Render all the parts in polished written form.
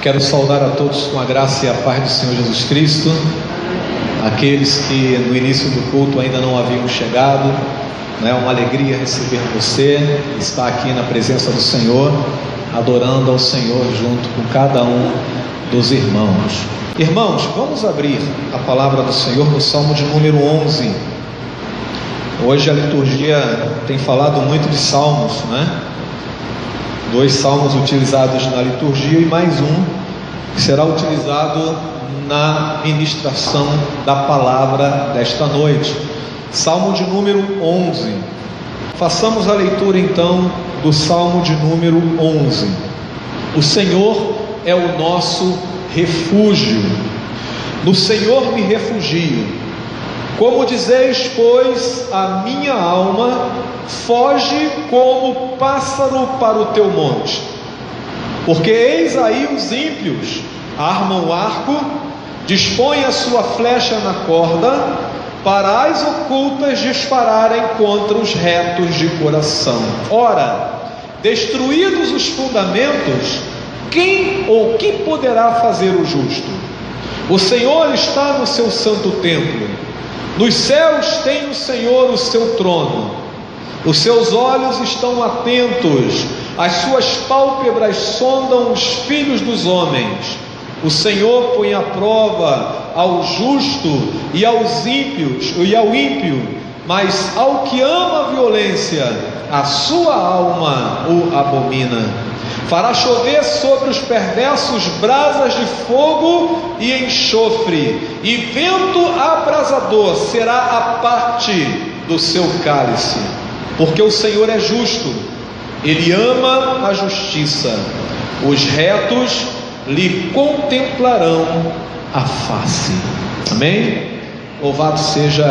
Quero saudar a todos com a graça e a paz do Senhor Jesus Cristo. Aqueles que no início do culto ainda não haviam chegado, é uma alegria receber você, estar aqui na presença do Senhor, adorando ao Senhor junto com cada um dos irmãos. Irmãos, vamos abrir a palavra do Senhor no Salmo de número 11. Hoje a liturgia tem falado muito de salmos, né? 2 salmos utilizados na liturgia e mais um que será utilizado na ministração da palavra desta noite. Salmo de número 11. Façamos a leitura então do Salmo de número 11. O Senhor é o nosso refúgio. No Senhor me refugio. Como dizeis, pois, a minha alma foge como pássaro para o teu monte. Porque eis aí os ímpios armam o arco, dispõem a sua flecha na corda, para as ocultas dispararem contra os retos de coração. Ora, destruídos os fundamentos, quem ou que poderá fazer o justo? O Senhor está no seu santo templo. Nos céus tem o Senhor o seu trono. Os seus olhos estão atentos, as suas pálpebras sondam os filhos dos homens. O Senhor põe à prova ao justo e aos ímpios, e ao ímpio, mas ao que ama a violência, a sua alma o abomina. Fará chover sobre os perversos brasas de fogo e enxofre, e vento abrasador será a parte do seu cálice. Porque o Senhor é justo, Ele ama a justiça, os retos lhe contemplarão a face. Amém? Louvado seja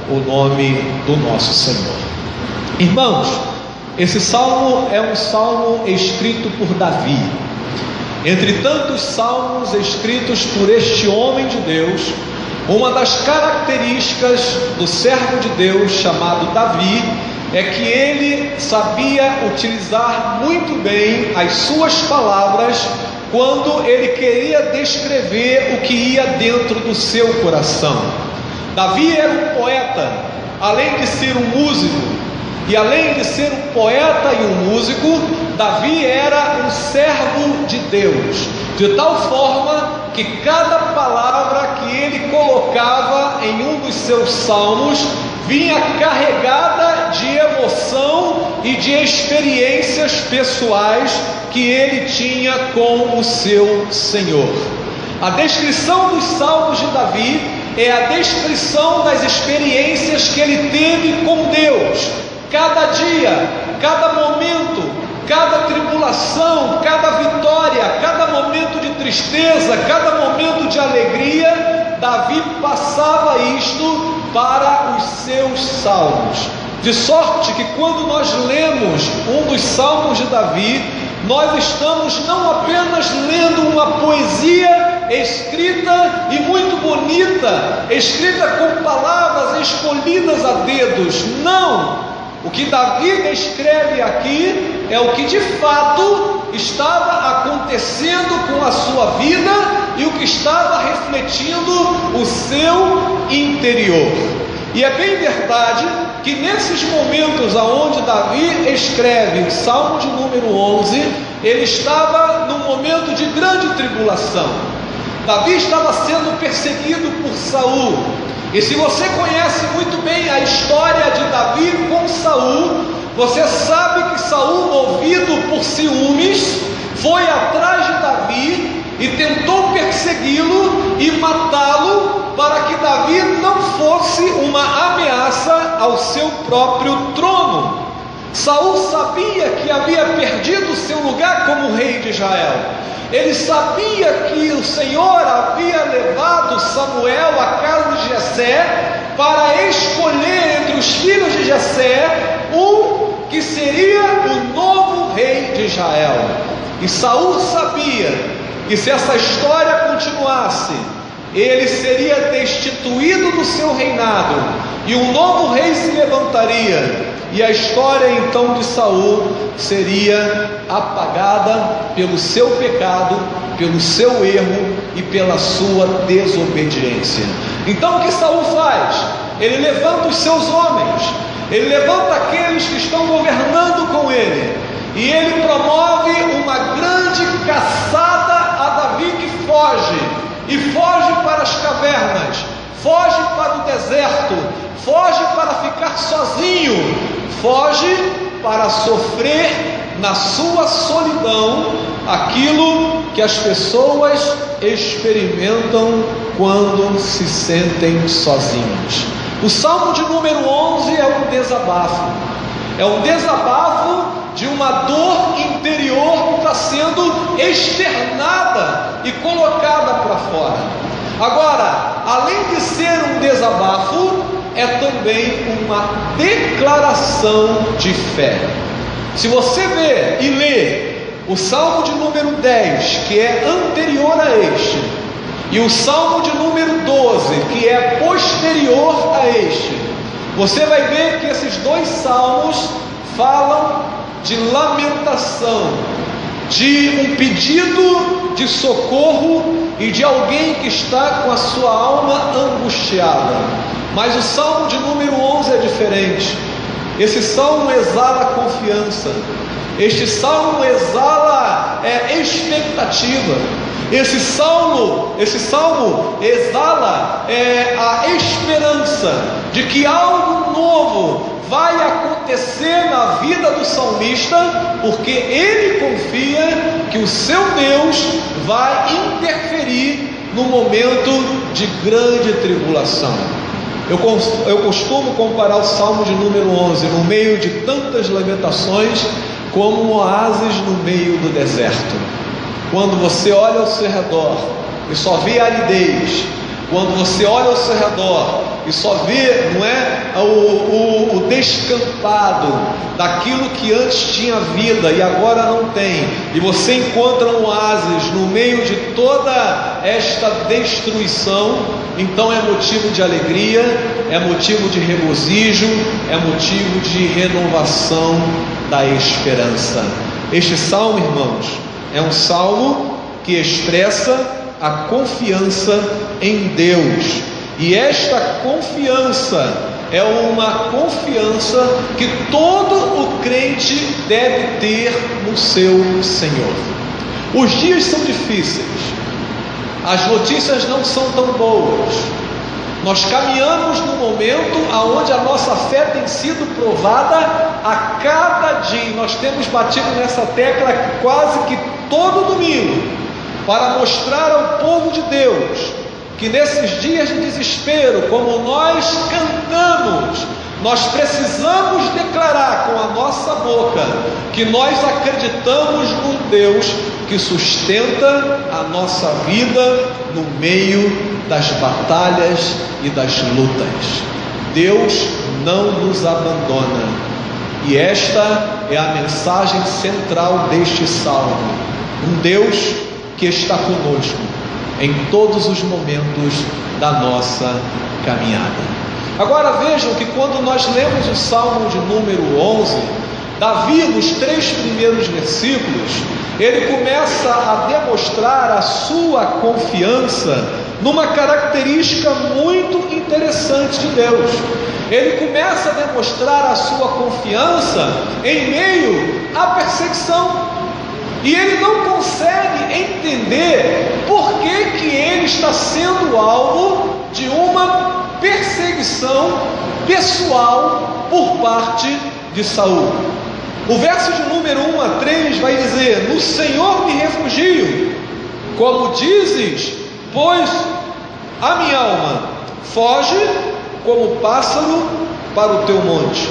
o nome do nosso Senhor. Irmãos, esse salmo é um salmo escrito por Davi. Entre tantos salmos escritos por este homem de Deus, uma das características do servo de Deus chamado Davi é que ele sabia utilizar muito bem as suas palavras quando ele queria descrever o que ia dentro do seu coração. Davi era um poeta, além de ser um músico. E além de ser um poeta e um músico, Davi era um servo de Deus, de tal forma que cada palavra que ele colocava em um dos seus salmos vinha carregada de emoção e de experiências pessoais que ele tinha com o seu Senhor. A descrição dos salmos de Davi é a descrição das experiências que ele teve com Deus. Cada dia, cada momento, cada tribulação, cada vitória, cada momento de tristeza, cada momento de alegria, Davi passava isto para os seus salmos. De sorte que quando nós lemos um dos salmos de Davi, nós estamos não apenas lendo uma poesia escrita e muito bonita, escrita com palavras escolhidas a dedos. Não! O que Davi descreve aqui é o que de fato estava acontecendo com a sua vida e o que estava refletindo o seu interior. E é bem verdade que nesses momentos aonde Davi escreve o Salmo de número 11, ele estava num momento de grande tribulação. Davi estava sendo perseguido por Saul. E se você conhece muito bem a história de Davi com Saul, você sabe que Saul, movido por ciúmes, foi atrás de Davi e tentou persegui-lo e matá-lo para que Davi não fosse uma ameaça ao seu próprio trono. Saul sabia que havia perdido seu lugar como rei de Israel. Ele sabia que o Senhor havia levado Samuel à casa de Jessé para escolher entre os filhos de Jessé um que seria o novo rei de Israel. E Saul sabia que se essa história continuasse, ele seria destituído do seu reinado e um novo rei se levantaria. e a história então de Saul seria apagada pelo seu pecado, pelo seu erro e pela sua desobediência. Então o que Saul faz? Ele levanta os seus homens, ele levanta aqueles que estão governando com ele, e ele promove uma grande caçada a Davi, que foge, e foge para as cavernas, foge para o deserto, foge para ficar sozinho, foge para sofrer na sua solidão aquilo que as pessoas experimentam quando se sentem sozinhos. O Salmo de número 11 é um desabafo, de uma dor interior que está sendo externada e colocada para fora. Agora, além de ser um desabafo, é também uma declaração de fé. Se você ver e ler o Salmo de número 10, que é anterior a este, e o Salmo de número 12, que é posterior a este, você vai ver que esses dois salmos falam de lamentação, de um pedido de socorro e de alguém que está com a sua alma angustiada. Mas o Salmo de número 11 é diferente. Esse salmo exala confiança, este salmo exala expectativa, esse salmo exala a esperança de que algo novo vai acontecer na vida do salmista, porque ele confia que o seu Deus vai interferir no momento de grande tribulação. Eu costumo comparar o Salmo de número 11, no meio de tantas lamentações, como um oásis no meio do deserto. Quando você olha ao seu redor e só vê aridez, quando você olha ao seu redor e só vê, não é, o descampado daquilo que antes tinha vida e agora não tem, e você encontra um oásis no meio de toda esta destruição, então é motivo de alegria, é motivo de regozijo, é motivo de renovação da esperança. Este salmo, irmãos, é um salmo que expressa a confiança em Deus, e esta confiança é uma confiança que todo o crente deve ter no seu Senhor. Os dias são difíceis, as notícias não são tão boas, nós caminhamos num momento onde a nossa fé tem sido provada a cada dia. Nós temos batido nessa tecla quase que todo domingo, para mostrar ao povo de Deus que nesses dias de desespero, como nós cantamos, nós precisamos declarar com a nossa boca que nós acreditamos num Deus que sustenta a nossa vida no meio das batalhas e das lutas. Deus não nos abandona, e esta é a mensagem central deste salmo. Um Deus que está conosco em todos os momentos da nossa caminhada. Agora vejam que quando nós lemos o Salmo de número 11, Davi, nos 3 primeiros versículos, ele começa a demonstrar a sua confiança numa característica muito interessante de Deus. Ele começa a demonstrar a sua confiança em meio à perseguição, e ele não consegue entender por que ele está sendo alvo de uma perseguição pessoal por parte de Saul. O verso de número 1 a 3 vai dizer: no Senhor me refugio, como dizes, pois a minha alma foge como pássaro para o teu monte,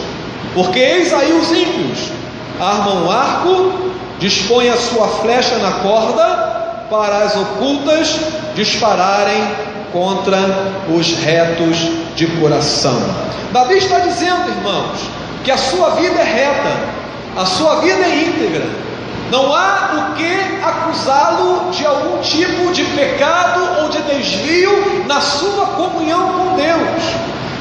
porque eis aí os ímpios armam um arco, dispõem a sua flecha na corda, para as ocultas dispararem contra os retos de coração. Davi está dizendo, irmãos, que a sua vida é reta, a sua vida é íntegra, não há o que acusá-lo de algum tipo de pecado ou de desvio na sua comunhão com Deus,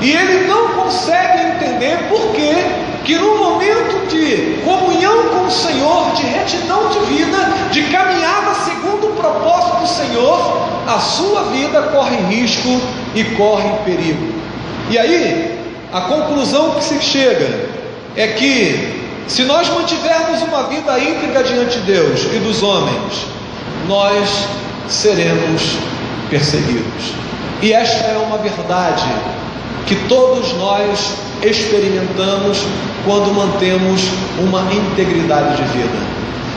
e ele não consegue entender por que que no momento de comunhão com o Senhor, de retidão de vida, de caminhada segundo o propósito do Senhor, a sua vida corre risco e corre perigo. E aí, a conclusão que se chega é que, se nós mantivermos uma vida íntegra diante de Deus e dos homens, nós seremos perseguidos. E esta é uma verdade que todos nós experimentamos quando mantemos uma integridade de vida.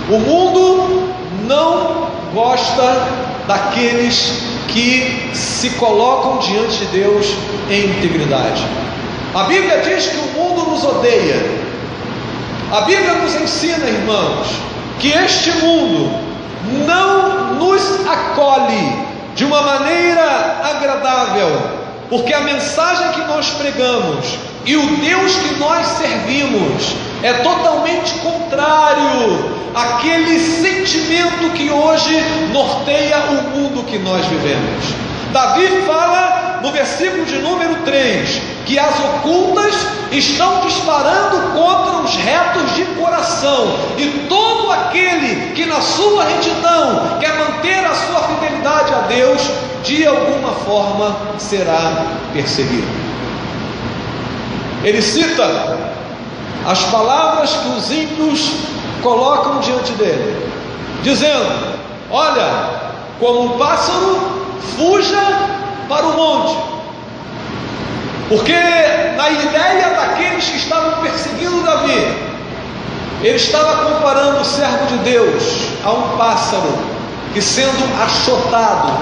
O mundo não gosta daqueles que se colocam diante de Deus em integridade. A Bíblia diz que o mundo nos odeia. A Bíblia nos ensina, irmãos, que este mundo não nos acolhe de uma maneira agradável, porque a mensagem que nós pregamos e o Deus que nós servimos é totalmente contrário àquele sentimento que hoje norteia o mundo que nós vivemos. Davi fala no versículo de número 3 que as ocultas estão disparando contra os retos de coração, e todo aquele que na sua retidão quer manter a sua fidelidade a Deus, de alguma forma será perseguido. Ele cita as palavras que os ímpios colocam diante dele, dizendo: olha, como um pássaro, fuja para o monte. Porque na ideia daqueles que estavam perseguindo Davi, ele estava comparando o servo de Deus a um pássaro que, sendo achotado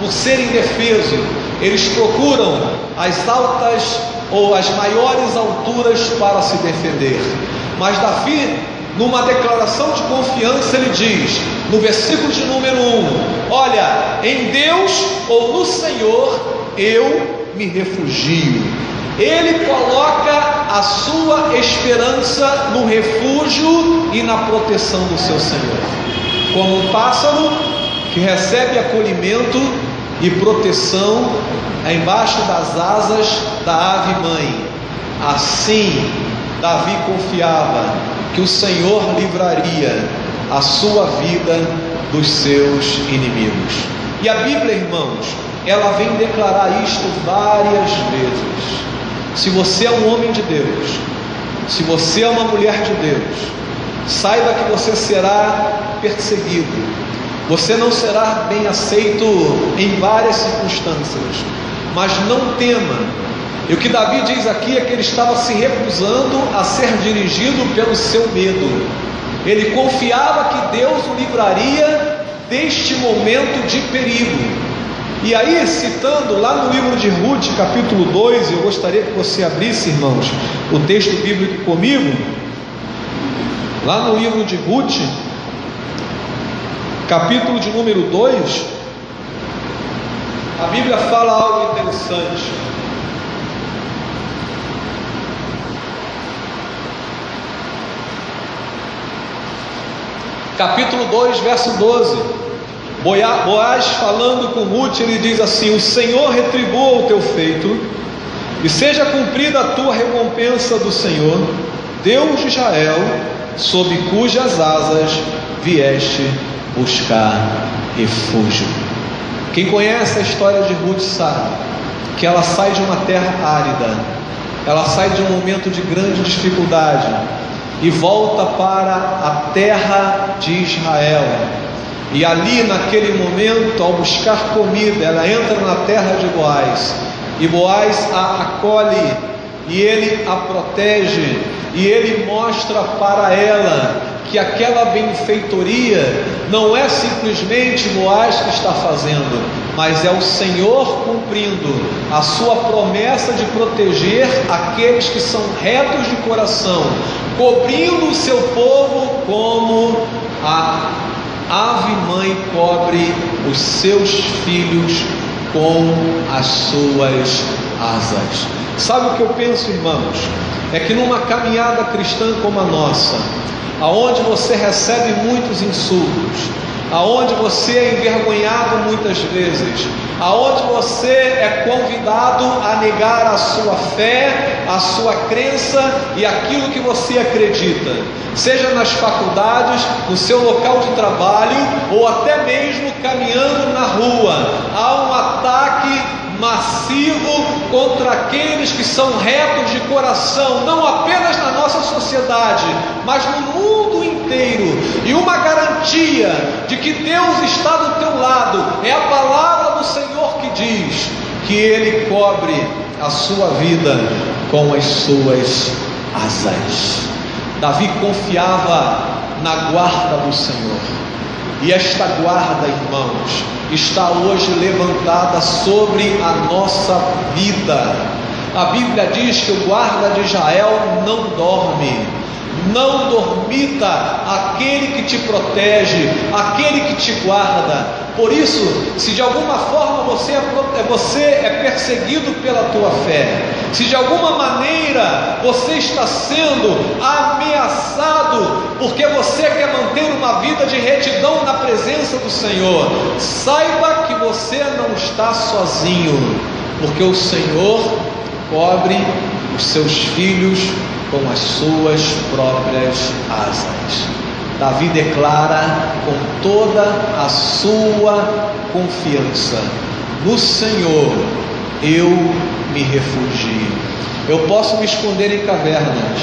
por ser indefeso, eles procuram as altas ou as maiores alturas para se defender. Mas Davi, numa declaração de confiança, ele diz, no versículo de número 1, olha, em Deus ou no Senhor eu me refugio. Ele coloca a sua esperança no refúgio e na proteção do seu Senhor, como um pássaro que recebe acolhimento e proteção embaixo das asas da ave mãe. Assim Davi confiava que o Senhor livraria a sua vida dos seus inimigos. E a Bíblia, irmãos, ela vem declarar isto várias vezes. Se você é um homem de Deus, se você é uma mulher de Deus, saiba que você será perseguido, você não será bem aceito em várias circunstâncias, mas não tema. E o que Davi diz aqui é que ele estava se recusando a ser dirigido pelo seu medo. Ele confiava que Deus o livraria deste momento de perigo. E aí, citando lá no livro de Ruth, capítulo 2, eu gostaria que você abrisse, irmãos, o texto bíblico comigo. Lá no livro de Ruth, capítulo de número 2, a Bíblia fala algo interessante. Capítulo 2, verso 12. Boaz, falando com Ruth, ele diz assim: o Senhor retribua o teu feito, e seja cumprida a tua recompensa do Senhor, Deus de Israel, sob cujas asas vieste buscar refúgio. Quem conhece a história de Ruth sabe que ela sai de uma terra árida, ela sai de um momento de grande dificuldade e volta para a terra de Israel. E ali, naquele momento, ao buscar comida, ela entra na terra de Boaz, e Boaz a acolhe, e ele a protege, e ele mostra para ela que aquela benfeitoria não é simplesmente Boaz que está fazendo, mas é o Senhor cumprindo a sua promessa de proteger aqueles que são retos de coração, cobrindo o seu povo como a ave mãe cobre os seus filhos com as suas asas. Sabe o que eu penso, irmãos? É que numa caminhada cristã como a nossa, aonde você recebe muitos insultos, aonde você é envergonhado muitas vezes, aonde você é convidado a negar a sua fé, a sua crença e aquilo que você acredita, seja nas faculdades, no seu local de trabalho ou até mesmo caminhando na rua. Há um ataque massivo contra aqueles que são retos de coração, não apenas na nossa sociedade, mas no mundo inteiro. E uma garantia de que Deus está do teu lado é a palavra do Senhor que diz que Ele cobre a sua vida com as suas asas. Davi confiava na guarda do Senhor, e esta guarda, irmãos, está hoje levantada sobre a nossa vida. A Bíblia diz que o guarda de Israel não dorme. Não dormita aquele que te protege, aquele que te guarda. Por isso, se de alguma forma você é perseguido pela tua fé, se de alguma maneira você está sendo ameaçado porque você quer manter uma vida de retidão na presença do Senhor, saiba que você não está sozinho, porque o Senhor cobre os seus filhos com as suas próprias asas. Davi declara com toda a sua confiança: no Senhor eu me refugio. Eu posso me esconder em cavernas,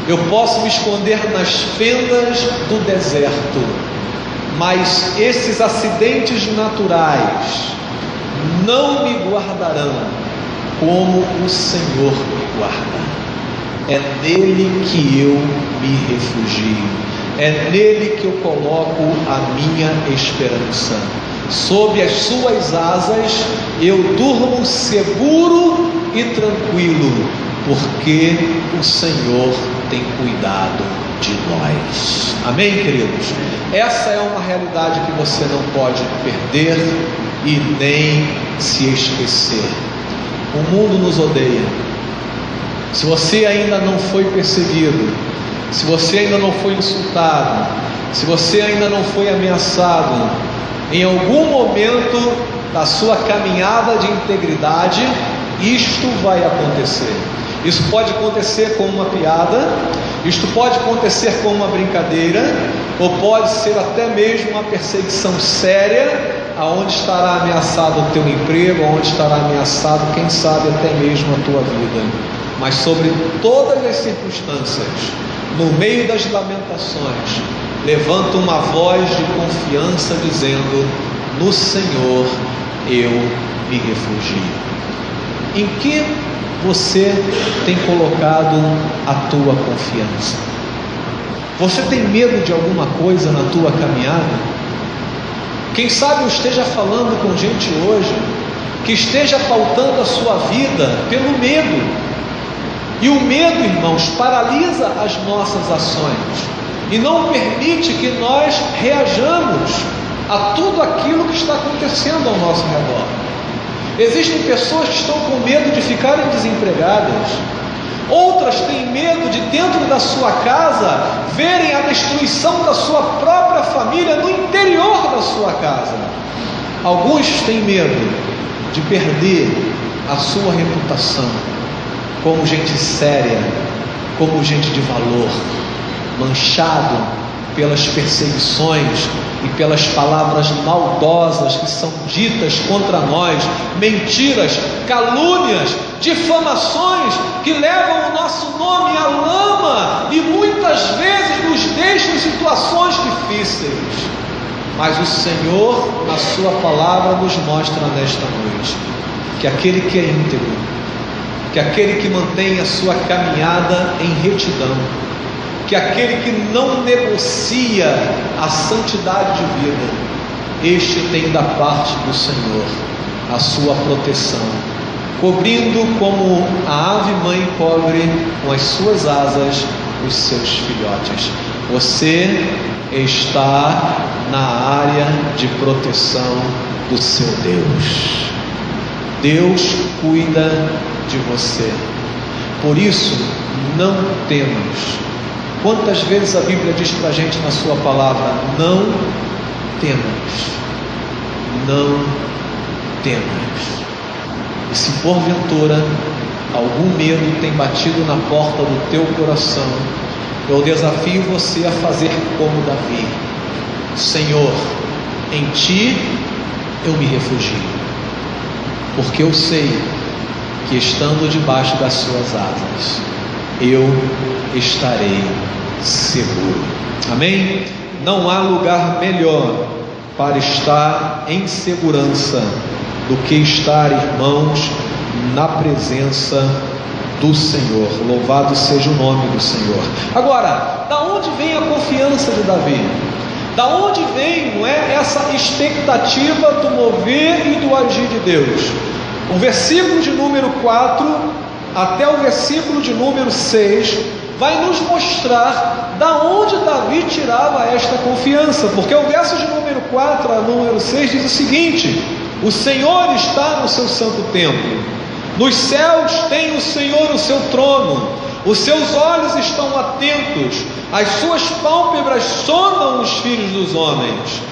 eu posso me esconder nas fendas do deserto, mas esses acidentes naturais não me guardarão como o Senhor me guarda. É nele que eu me refugio, é nele que eu coloco a minha esperança. Sob as suas asas eu durmo seguro e tranquilo, porque o Senhor tem cuidado de nós. Amém, queridos? Essa é uma realidade que você não pode perder e nem se esquecer. O mundo nos odeia. Se você ainda não foi perseguido, se você ainda não foi insultado, se você ainda não foi ameaçado, em algum momento da sua caminhada de integridade, isto vai acontecer. Isso pode acontecer com uma piada, isto pode acontecer com uma brincadeira, ou pode ser até mesmo uma perseguição séria, aonde estará ameaçado o teu emprego, aonde estará ameaçado, quem sabe, até mesmo a tua vida. Mas sobre todas as circunstâncias, no meio das lamentações, levanta uma voz de confiança dizendo: no Senhor eu me refugio. Em que você tem colocado a tua confiança? Você tem medo de alguma coisa na tua caminhada? Quem sabe eu esteja falando com gente hoje que esteja pautando a sua vida pelo medo. E o medo, irmãos, paralisa as nossas ações e não permite que nós reajamos a tudo aquilo que está acontecendo ao nosso redor. Existem pessoas que estão com medo de ficarem desempregadas. Outras têm medo de, dentro da sua casa, verem a destruição da sua própria família no interior da sua casa. Alguns têm medo de perder a sua reputação como gente séria, como gente de valor, manchado pelas perseguições e pelas palavras maldosas que são ditas contra nós, mentiras, calúnias, difamações que levam o nosso nome à lama e muitas vezes nos deixam em situações difíceis. Mas o Senhor, na sua palavra, nos mostra nesta noite que aquele que é íntegro, que aquele que mantém a sua caminhada em retidão, que aquele que não negocia a santidade de vida, este tem da parte do Senhor a sua proteção, cobrindo como a ave mãe cobre com as suas asas os seus filhotes. Você está na área de proteção do seu Deus. Deus cuida de você. Por isso, não temas. Quantas vezes a Bíblia diz para a gente na sua palavra: não temas, não temas. E se porventura algum medo tem batido na porta do teu coração, eu desafio você a fazer como Davi: Senhor, em ti eu me refugio, porque eu sei que estando debaixo das suas asas eu estarei seguro. Amém? Não há lugar melhor para estar em segurança do que estar, irmãos, na presença do Senhor. Louvado seja o nome do Senhor. Agora, da onde vem a confiança de Davi? Da onde vem, não é, essa expectativa do mover e do agir de Deus? O versículo de número 4 até o versículo de número 6 vai nos mostrar da onde Davi tirava esta confiança, porque o verso de número 4 a número 6 diz o seguinte: o Senhor está no seu santo templo, nos céus tem o Senhor o seu trono, os seus olhos estão atentos, as suas pálpebras sondam os filhos dos homens.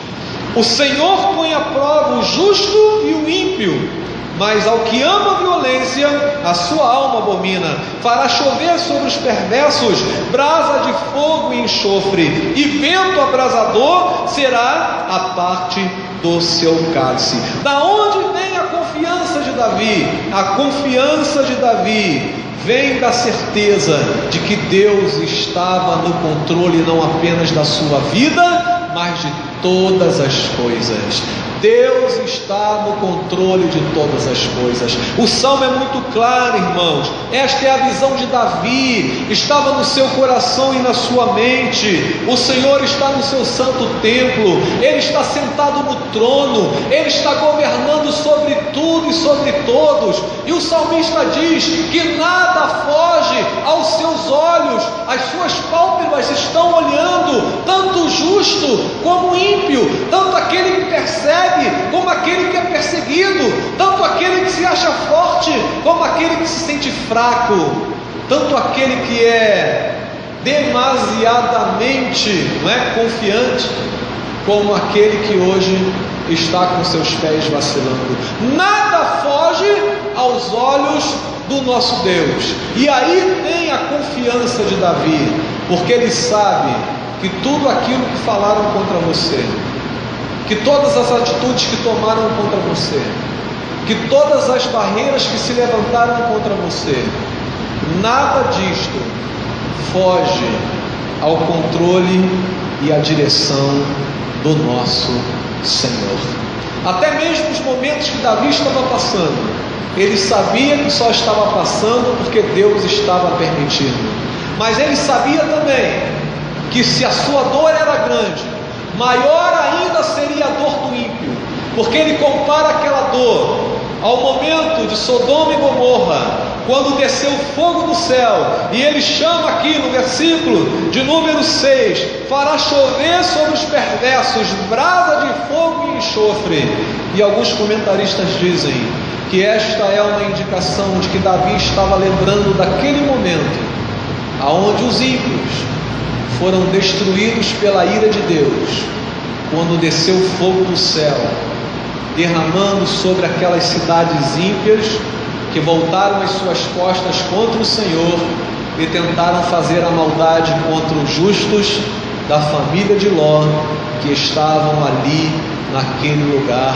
O Senhor põe à prova o justo e o ímpio, mas ao que ama a violência, a sua alma abomina. Fará chover sobre os perversos brasa de fogo e enxofre, e vento abrasador será a parte do seu cálice. Da onde vem a confiança de Davi? A confiança de Davi vem da certeza de que Deus estava no controle não apenas da sua vida, mas de todas as coisas. Deus está no controle de todas as coisas. O salmo é muito claro, irmãos. Esta é a visão de Davi. Estava no seu coração e na sua mente. O Senhor está no seu santo templo. Ele está sentado no trono. Ele está governando sobre tudo e sobre todos. E o salmista diz que nada foge aos seus olhos. As suas pálpebras estão olhando tanto o justo como o ímpio, tanto aquele que persegue como aquele que é perseguido, tanto aquele que se acha forte como aquele que se sente fraco, tanto aquele que é demasiadamente, não é, confiante, como aquele que hoje está com seus pés vacilando. Nada foge aos olhos do nosso Deus. E aí tem a confiança de Davi, porque ele sabe que tudo aquilo que falaram contra você, que todas as atitudes que tomaram contra você, que todas as barreiras que se levantaram contra você, nada disto foge ao controle e à direção do nosso Senhor. Até mesmo os momentos que Davi estava passando, ele sabia que só estava passando porque Deus estava permitindo, mas ele sabia também que se a sua dor era grande, maior ainda seria a dor do ímpio, porque ele compara aquela dor ao momento de Sodoma e Gomorra, quando desceu fogo do céu, e ele chama aqui no versículo de número 6, fará chover sobre os perversos brasa de fogo e enxofre. E alguns comentaristas dizem que esta é uma indicação de que Davi estava lembrando daquele momento aonde os ímpios foram destruídos pela ira de Deus, quando desceu fogo do céu, derramando sobre aquelas cidades ímpias que voltaram as suas costas contra o Senhor e tentaram fazer a maldade contra os justos da família de Ló, que estavam ali naquele lugar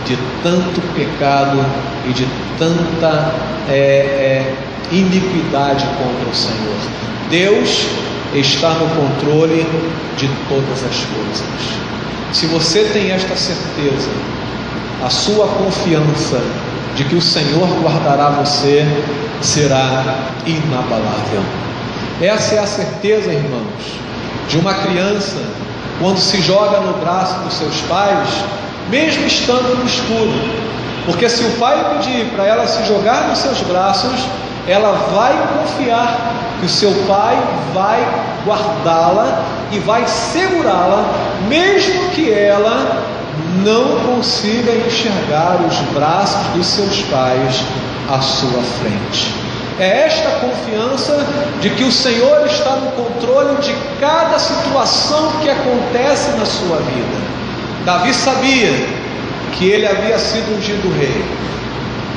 de tanto pecado e de tanta iniquidade contra o Senhor. Deus está no controle de todas as coisas. Se você tem esta certeza, a sua confiança de que o Senhor guardará você será inabalável. Essa é a certeza, irmãos, de uma criança quando se joga no braço dos seus pais, mesmo estando no escuro, porque se o pai pedir para ela se jogar nos seus braços, ela vai confiar que o seu pai vai guardá-la e vai segurá-la, mesmo que ela não consiga enxergar os braços dos seus pais à sua frente. É esta confiança de que o Senhor está no controle de cada situação que acontece na sua vida. Davi sabia que ele havia sido ungido rei.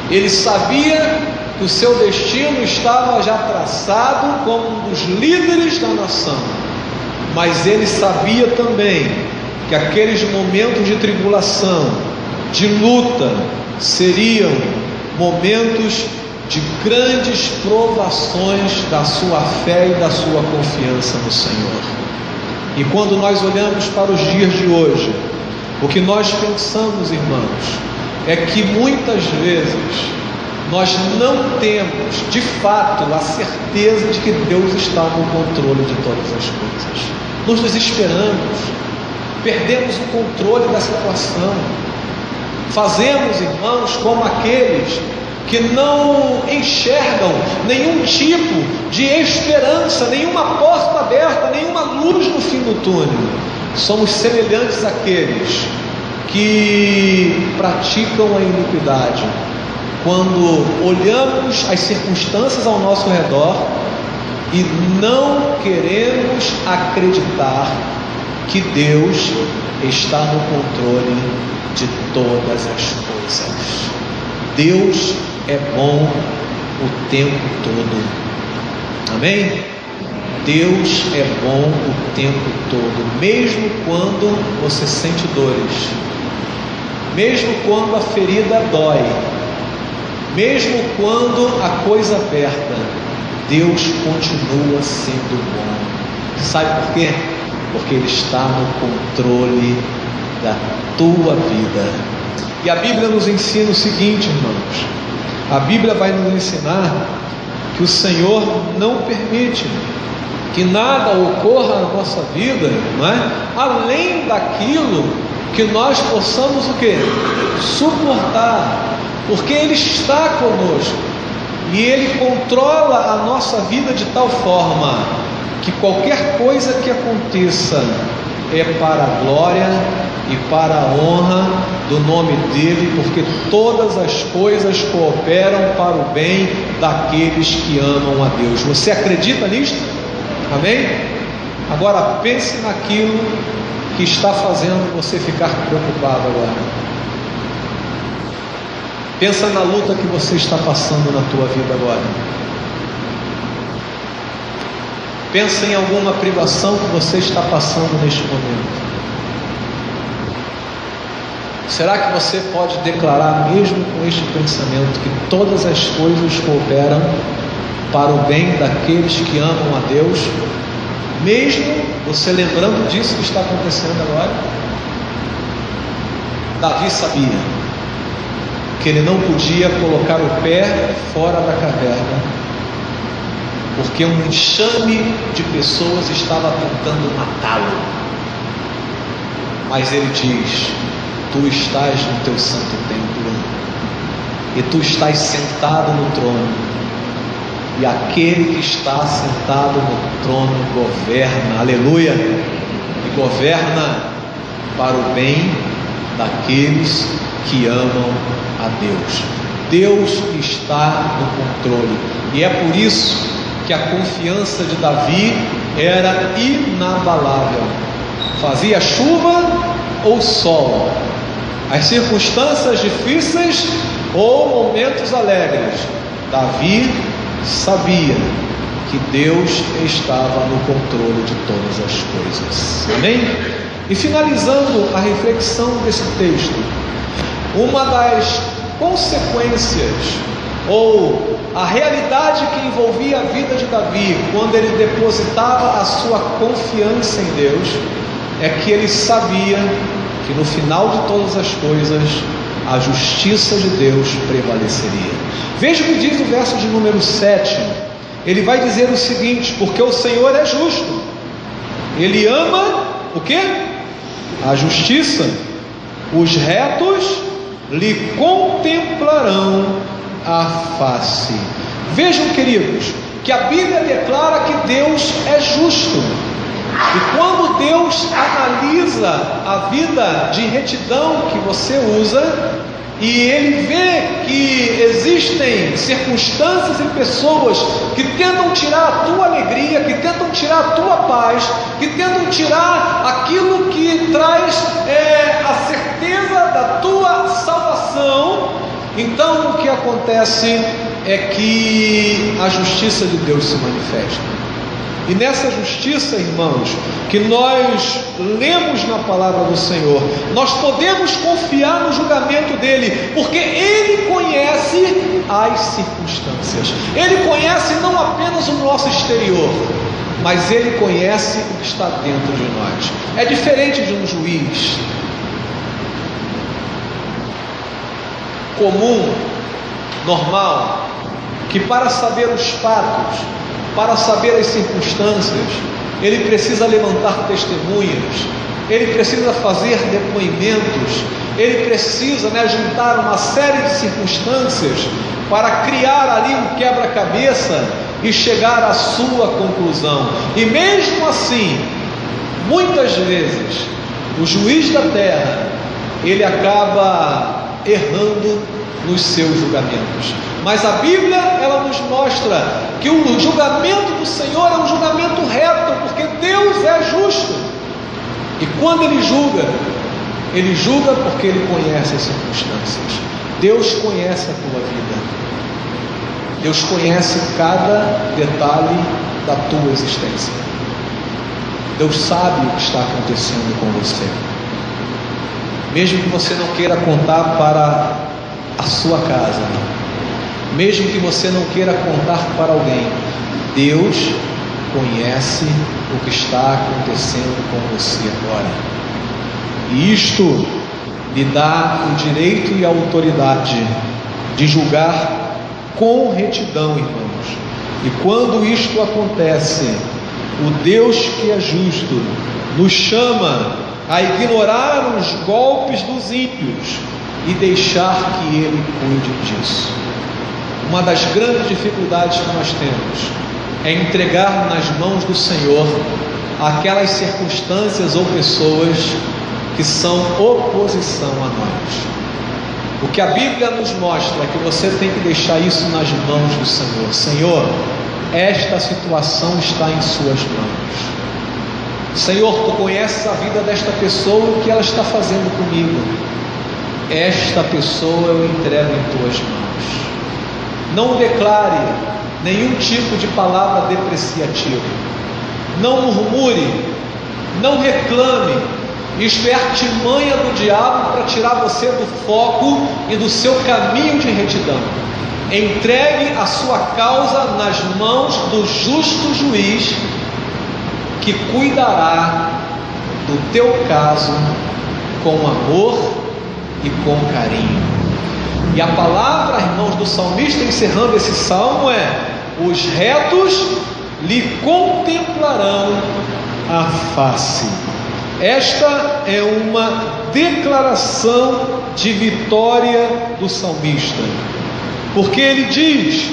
Ele sabia que o seu destino estava já traçado como um dos líderes da nação, mas ele sabia também que aqueles momentos de tribulação, de luta, seriam momentos de grandes provações da sua fé e da sua confiança no Senhor. E quando nós olhamos para os dias de hoje, o que nós pensamos, irmãos, é que muitas vezes nós não temos de fato a certeza de que Deus está no controle de todas as coisas. Nos desesperamos, perdemos o controle da situação, fazemos, irmãos, como aqueles que não enxergam nenhum tipo de esperança, nenhuma porta aberta, nenhuma luz no fim do túnel. Somos semelhantes àqueles que praticam a iniquidade, quando olhamos as circunstâncias ao nosso redor e não queremos acreditar que Deus está no controle de todas as coisas. Deus é bom o tempo todo. Amém? Deus é bom o tempo todo, mesmo quando você sente dores, mesmo quando a ferida dói, mesmo quando a coisa aperta, Deus continua sendo bom. Sabe por quê? Porque Ele está no controle da tua vida. E a Bíblia nos ensina o seguinte, irmãos: a Bíblia vai nos ensinar que o Senhor não permite que nada ocorra na nossa vida, não é? Além daquilo que nós possamos o quê? Suportar, porque Ele está conosco e Ele controla a nossa vida de tal forma que qualquer coisa que aconteça é para a glória e para a honra do nome dEle, porque todas as coisas cooperam para o bem daqueles que amam a Deus. Você acredita nisto? Amém? Agora pense naquilo que está fazendo você ficar preocupado agora. Pensa na luta que você está passando na tua vida agora. Pensa em alguma privação que você está passando neste momento. Será que você pode declarar, mesmo com este pensamento, que todas as coisas cooperam para o bem daqueles que amam a Deus, mesmo você lembrando disso que está acontecendo agora? Davi sabia que ele não podia colocar o pé fora da caverna, porque um enxame de pessoas estava tentando matá-lo. Mas ele diz: tu estás no teu santo templo, e tu estás sentado no trono, e aquele que está sentado no trono governa, aleluia, e governa para o bem daqueles que amam a Deus. Deus está no controle, e é por isso que a confiança de Davi era inabalável. Fazia chuva ou sol, as circunstâncias difíceis ou momentos alegres, Davi sabia que Deus estava no controle de todas as coisas. Amém? E finalizando a reflexão desse texto, uma das consequências ou a realidade que envolvia a vida de Davi quando ele depositava a sua confiança em Deus é que ele sabia que no final de todas as coisas a justiça de Deus prevaleceria. Veja o que diz o verso de número 7. Ele vai dizer o seguinte: porque o Senhor é justo, Ele ama o quê? A justiça, os retos lhe contemplarão a face. Vejam, queridos, que a Bíblia declara que Deus é justo. E quando Deus analisa a vida de retidão que você usa, e ele vê que existem circunstâncias e pessoas que tentam tirar a tua alegria, que tentam tirar a tua paz, que tentam tirar aquilo que traz a certeza da tua salvação, então o que acontece é que a justiça de Deus se manifesta. E nessa justiça, irmãos, que nós lemos na palavra do Senhor, nós podemos confiar no julgamento dele, porque ele conhece as circunstâncias. Ele conhece não apenas o nosso exterior, mas ele conhece o que está dentro de nós. É diferente de um juiz comum, normal, que para saber os fatos, para saber as circunstâncias, ele precisa levantar testemunhas, ele precisa fazer depoimentos, ele precisa juntar uma série de circunstâncias para criar ali um quebra-cabeça e chegar à sua conclusão. E mesmo assim, muitas vezes, o juiz da terra, ele acaba errando nos seus julgamentos. Mas a Bíblia, ela nos mostra que o julgamento do Senhor é um julgamento reto, porque Deus é justo. E quando ele julga porque ele conhece as circunstâncias. Deus conhece a tua vida. Deus conhece cada detalhe da tua existência. Deus sabe o que está acontecendo com você. Mesmo que você não queira contar para a sua casa, mesmo que você não queira contar para alguém, Deus conhece o que está acontecendo com você agora. E isto lhe dá o direito e a autoridade de julgar com retidão, irmãos. E quando isto acontece, o Deus que é justo nos chama a ignorar os golpes dos ímpios e deixar que ele cuide disso. Uma das grandes dificuldades que nós temos é entregar nas mãos do Senhor aquelas circunstâncias ou pessoas que são oposição a nós. O que a Bíblia nos mostra é que você tem que deixar isso nas mãos do Senhor. Senhor, esta situação está em suas mãos. Senhor, tu conheces a vida desta pessoa, o que ela está fazendo comigo. Esta pessoa eu entrego em tuas mãos. Não declare nenhum tipo de palavra depreciativa. Não murmure, não reclame. Isto é artimanha do diabo para tirar você do foco e do seu caminho de retidão. Entregue a sua causa nas mãos do justo juiz, que cuidará do teu caso com amor e com carinho. E a palavra, irmãos, do salmista encerrando esse salmo é: os retos lhe contemplarão a face. Esta é uma declaração de vitória do salmista, porque ele diz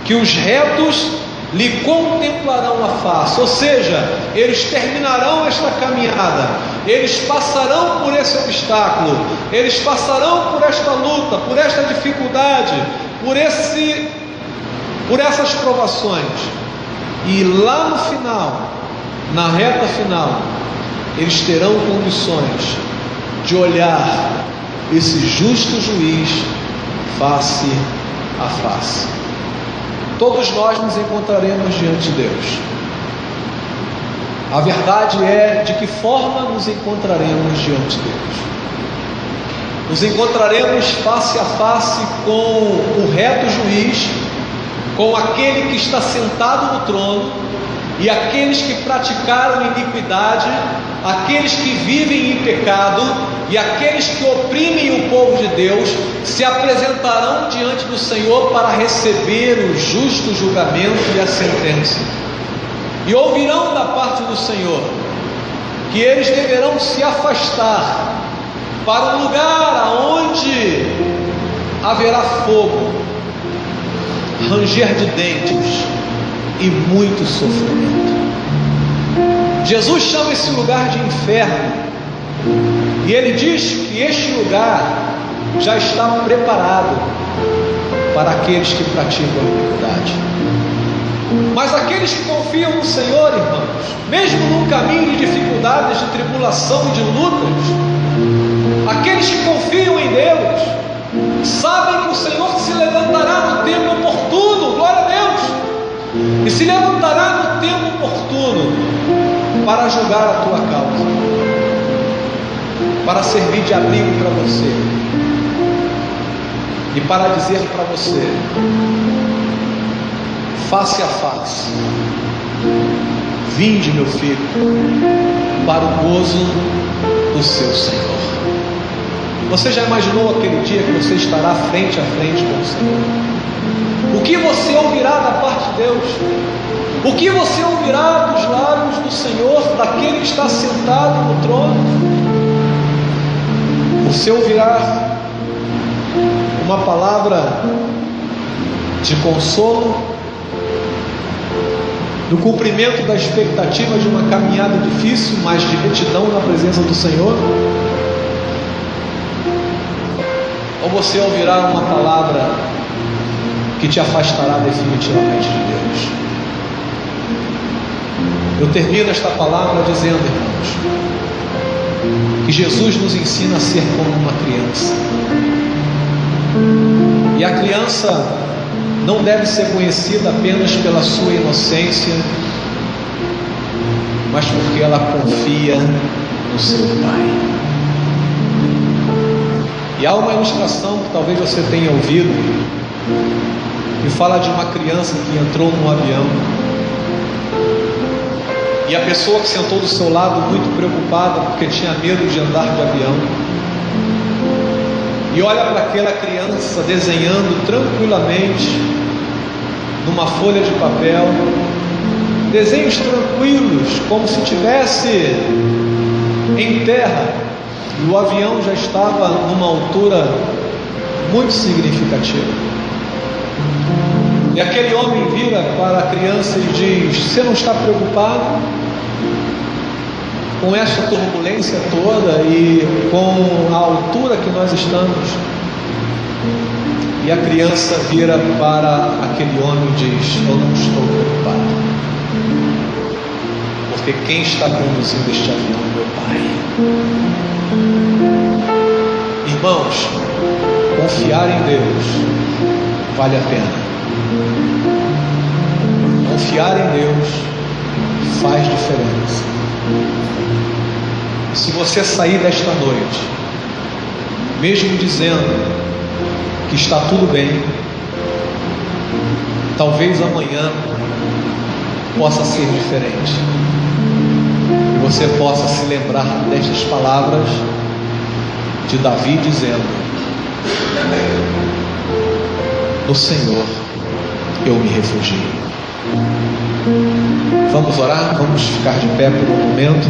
que os retos lhe contemplarão a face, ou seja, eles terminarão esta caminhada, eles passarão por esse obstáculo, eles passarão por esta luta, por esta dificuldade, por essas provações, e lá no final, na reta final, eles terão condições de olhar esse justo juiz face a face. Todos nós nos encontraremos diante de Deus. A verdade é de que forma nos encontraremos diante de Deus. Nos encontraremos face a face com o reto juiz, com aquele que está sentado no trono, e aqueles que praticaram iniquidade, aqueles que vivem em pecado e aqueles que oprimem o povo de Deus se apresentarão diante do Senhor para receber o justo julgamento e a sentença. E ouvirão da parte do Senhor que eles deverão se afastar para um lugar aonde haverá fogo, ranger de dentes e muito sofrimento. Jesus chama esse lugar de inferno, e ele diz que este lugar já está preparado para aqueles que praticam a iniquidade. Mas aqueles que confiam no Senhor, irmãos, mesmo num caminho de dificuldades, de tribulação e de lutas, aqueles que confiam em Deus, sabem que o Senhor se levantará no tempo oportuno, glória a Deus, e se levantará no tempo oportuno para julgar a tua causa, para servir de abrigo para você e para dizer para você, face a face: vinde, meu filho, para o gozo do seu Senhor. Você já imaginou aquele dia que você estará frente a frente com o Senhor? O que você ouvirá da parte de Deus? O que você ouvirá dos lábios do Senhor, daquele que está sentado no trono? Você ouvirá uma palavra de consolo, no cumprimento da expectativa de uma caminhada difícil, mas de retidão na presença do Senhor? Ou você ouvirá uma palavra que te afastará definitivamente de Deus? Eu termino esta palavra dizendo, irmãos, que Jesus nos ensina a ser como uma criança. E a criança não deve ser conhecida apenas pela sua inocência, mas porque ela confia no seu Pai. E há uma ilustração que talvez você tenha ouvido, que fala de uma criança que entrou num avião, e a pessoa que sentou do seu lado, muito preocupada, porque tinha medo de andar de avião, e olha para aquela criança desenhando tranquilamente numa folha de papel, desenhos tranquilos, como se estivesse em terra, e o avião já estava numa altura muito significativa. E aquele homem vira para a criança e diz: você não está preocupado com essa turbulência toda e com a altura que nós estamos? E a criança vira para aquele homem e diz: eu não estou preocupado, porque quem está conduzindo este avião é meu Pai. Irmãos, confiar em Deus vale a pena. Confiar em Deus faz diferença. Se você sair desta noite, mesmo dizendo que está tudo bem, talvez amanhã possa ser diferente, e você possa se lembrar destas palavras de Davi dizendo: no Senhor eu me refugio. Vamos orar? Vamos ficar de pé por um momento.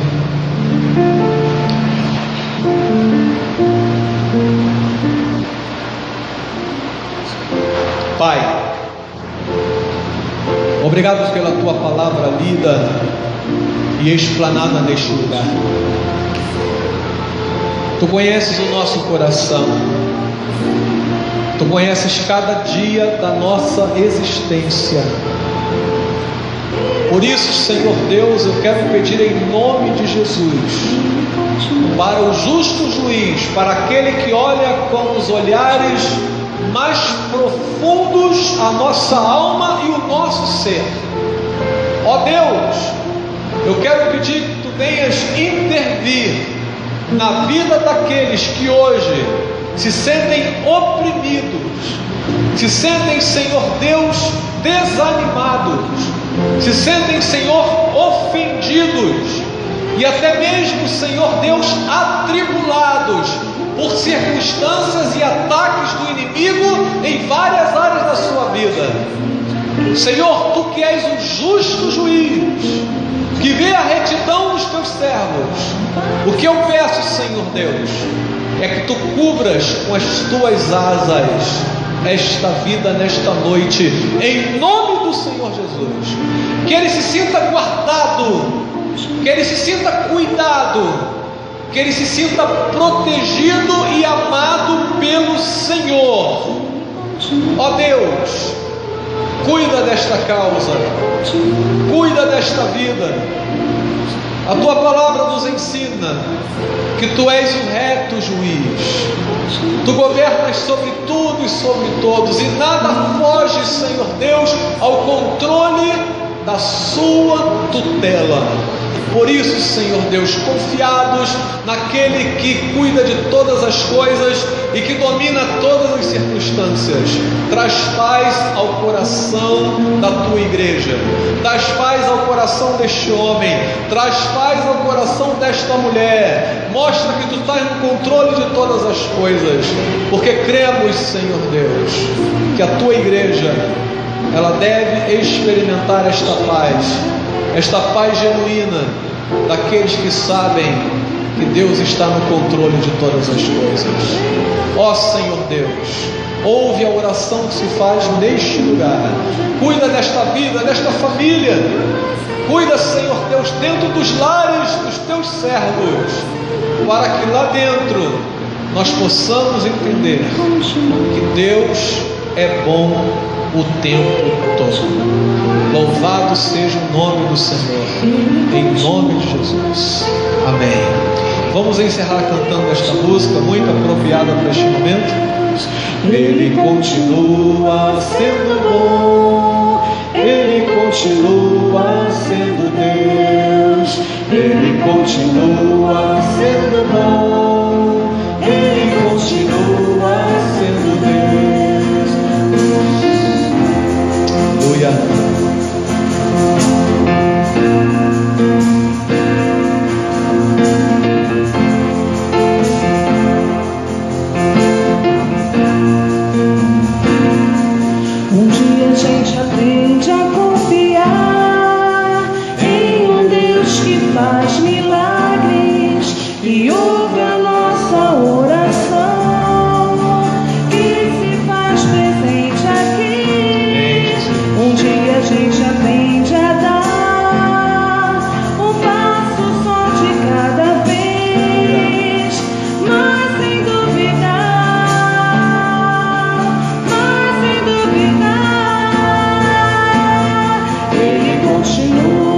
Pai, obrigado pela tua palavra lida e explanada neste lugar. Tu conheces o nosso coração, tu conheces cada dia da nossa existência. Por isso, Senhor Deus, eu quero pedir em nome de Jesus, para o justo juiz, para aquele que olha com os olhares mais profundos a nossa alma e o nosso ser. Ó Deus, eu quero pedir que tu venhas intervir na vida daqueles que hoje se sentem oprimidos, se sentem, Senhor Deus, desanimados, se sentem, Senhor, ofendidos e até mesmo, Senhor Deus, atribulados por circunstâncias e ataques do inimigo em várias áreas da sua vida. Senhor, tu que és o justo juiz, que vê a retidão dos teus servos, o que eu peço, Senhor Deus, é que tu cubras com as tuas asas esta vida nesta noite, em nome do Senhor Jesus. Que ele se sinta guardado, que ele se sinta cuidado, que ele se sinta protegido e amado pelo Senhor. Ó Deus, cuida desta causa, cuida desta vida. A tua palavra nos ensina que tu és o reto juiz, tu governas sobre tudo e sobre todos, e nada foge, Senhor Deus, ao controle da sua tutela. Por isso, Senhor Deus, confiados naquele que cuida de todas as coisas e que domina todas as circunstâncias, traz paz ao coração da tua igreja, traz paz ao coração deste homem, traz paz ao coração desta mulher, mostra que tu estás no controle de todas as coisas, porque cremos, Senhor Deus, que a tua igreja, ela deve experimentar esta paz genuína daqueles que sabem que Deus está no controle de todas as coisas. Ó Senhor Deus, ouve a oração que se faz neste lugar, cuida desta vida, desta família, cuida, Senhor Deus, dentro dos lares dos teus servos, para que lá dentro nós possamos entender que Deus é bom o tempo todo. Louvado seja o nome do Senhor, em nome de Jesus. Amém. Vamos encerrar cantando esta música muito apropriada para este momento. Ele continua sendo bom, Ele continua sendo Deus, Ele continua sendo bom, Ele continua sendo Deus. Aleluia. A gente aprende a confiar em um Deus que faz milagres e ouve a nossa oração, que se faz presente aqui. Um dia a gente aprende a dar um passo só de cada vez, mas sem duvidar. Continua